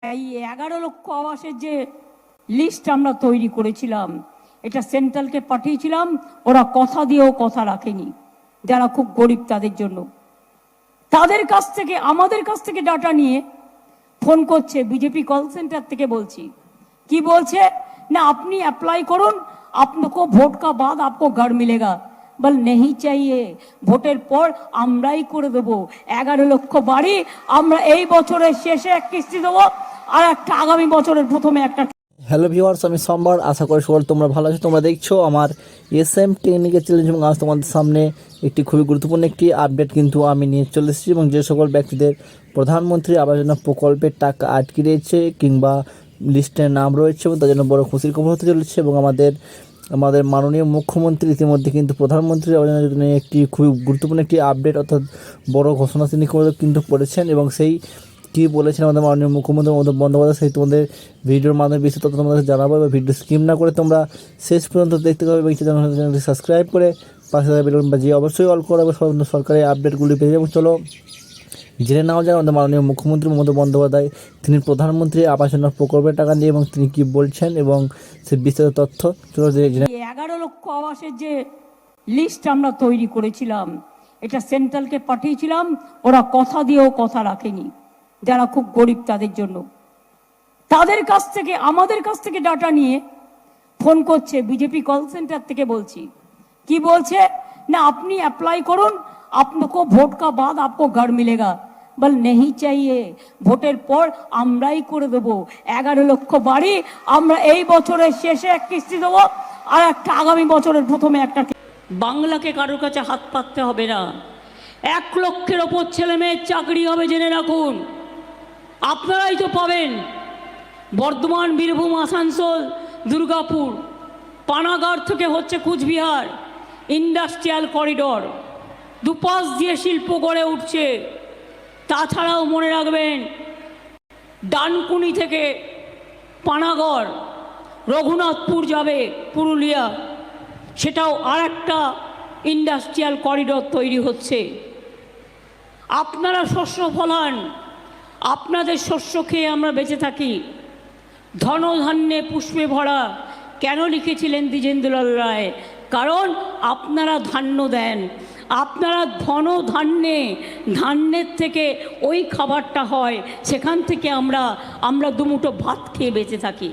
এই 11 লক্ষ আবাসের যে লিস্ট আমরা তৈরি করেছিলাম, এটা সেন্ট্রালকে পাঠিয়েছিলাম। ওরা কথা দিয়েও কথা রাখেনি। যারা খুব গরিব তাদের জন্য, তাদের কাছ থেকে আমাদের কাছ থেকে ডাটা নিয়ে ফোন করছে বিজেপি কল সেন্টার থেকে। বলছি কি বলছে না, আপনি অ্যাপ্লাই করুন, আপনাকে ভোট কা বাদ আপকো ঘর মিলেগা। বল নেই চাইয়ে, ভোটের পর আমরাই করে দেবো 11 লক্ষ বাড়ি। আমরা এই বছরের শেষে এক কিস্তি দেবো, আর একটা আগামী বছরের প্রথমে একটা। হ্যালো ভিউয়ার্স, আমি সোমবার। আশা করি সকল তোমরা ভালো আছো। তোমরা দেখছো আমার এসএম টেকনিক্যাল চ্যালেঞ্জ, এবং আজ তোমাদের সামনে একটি খুবই গুরুত্বপূর্ণ একটি আপডেট কিন্তু আমি নিয়ে চলে এসেছি। এবং যে সকল ব্যক্তিদের প্রধানমন্ত্রী আবাস যোজনা প্রকল্পের টাকা আটকে রয়েছে কিংবা লিস্টে নাম রয়েছে, এবং তার জন্য বড় খুশির খবর হতে চলেছে। এবং আমাদের মাননীয় মুখ্যমন্ত্রী ইতিমধ্যে কিন্তু প্রধানমন্ত্রী আবাস যোজনা একটি খুবই গুরুত্বপূর্ণ একটি আপডেট অর্থাৎ বড় ঘোষণা তিনি কিন্তু করেছেন। এবং সেই কী বলেছেন আমাদের মাননীয় মুখ্যমন্ত্রী মমতা বন্দ্যোপাধ্যায়, সেই তোমাদের ভিডিওর মাধ্যমে বিস্তারিত তোমাদের জানাবো। এবং ভিডিও স্কিপ না করে তোমরা শেষ পর্যন্ত দেখতে পাবে, এবং চ্যানেলটি সাবস্ক্রাইব করে পাশে থাকা বেল বাজিয়ে অবশ্যই অল করাবে সরকারি আপডেটগুলি পেয়ে যাবো। চলো জেনে নাও যায় আমাদের মাননীয় মুখ্যমন্ত্রী মমতা বন্দ্যোপাধ্যায় তিনি প্রধানমন্ত্রী আবাস যোজনা প্রকল্পের টাকা নিয়ে এবং তিনি কী বলছেন এবং সে বিস্তারিত তথ্য। চলো 11 লক্ষ আবাসের যে লিস্ট আমরা তৈরি করেছিলাম, এটা সেন্ট্রালকে পাঠিয়েছিলাম। ওরা কথা দিয়েও কথা রাখেনি। যারা খুব গরিব তাদের জন্য, তাদের কাছ থেকে আমাদের কাছ থেকে ডাটা নিয়ে ফোন করছে বিজেপি কল সেন্টার থেকে। বলছি কি বলছে না, আপনি অ্যাপ্লাই করুন, আপনাকে ভোট কা বাদ আপকো ঘর মিলেগা। বল নেই চাইয়ে, ভোটের পর আমরাই করে দেবো 11 লক্ষ বাড়ি। আমরা এই বছরের শেষে এক কিস্তি দেবো, আর একটা আগামী বছরের প্রথমে একটা। বাংলাকে কারোর কাছে হাত পাততে হবে না। 1 লক্ষের ওপর ছেলে মেয়ের চাকরি হবে, জেনে রাখুন। আপনারাই তো পাবেন। বর্ধমান, বীরভূম, আসানসোল, দুর্গাপুর, পানাগড় থেকে হচ্ছে কুচবিহার, ইন্ডাস্ট্রিয়াল করিডর, দুপাশ দিয়ে শিল্প গড়ে উঠছে। তাছাড়াও মনে রাখবেন, ডানকুনি থেকে পানাগড়, রঘুনাথপুর যাবে পুরুলিয়া, সেটাও আর একটা ইন্ডাস্ট্রিয়াল করিডর তৈরি হচ্ছে। আপনারা শস্য ফলান, আপনাদের শস্য খেয়ে আমরা বেঁচে থাকি। ধনধান্যে পুষ্পে ভরা কেন লিখেছিলেন দ্বিজেন্দ্রলাল রায়? কারণ আপনারা ধান্য দেন। আপনারা ধান্যের থেকে ওই খাবারটা হয়, সেখান থেকে আমরা দুমুঠো ভাত খেয়ে বেঁচে থাকি।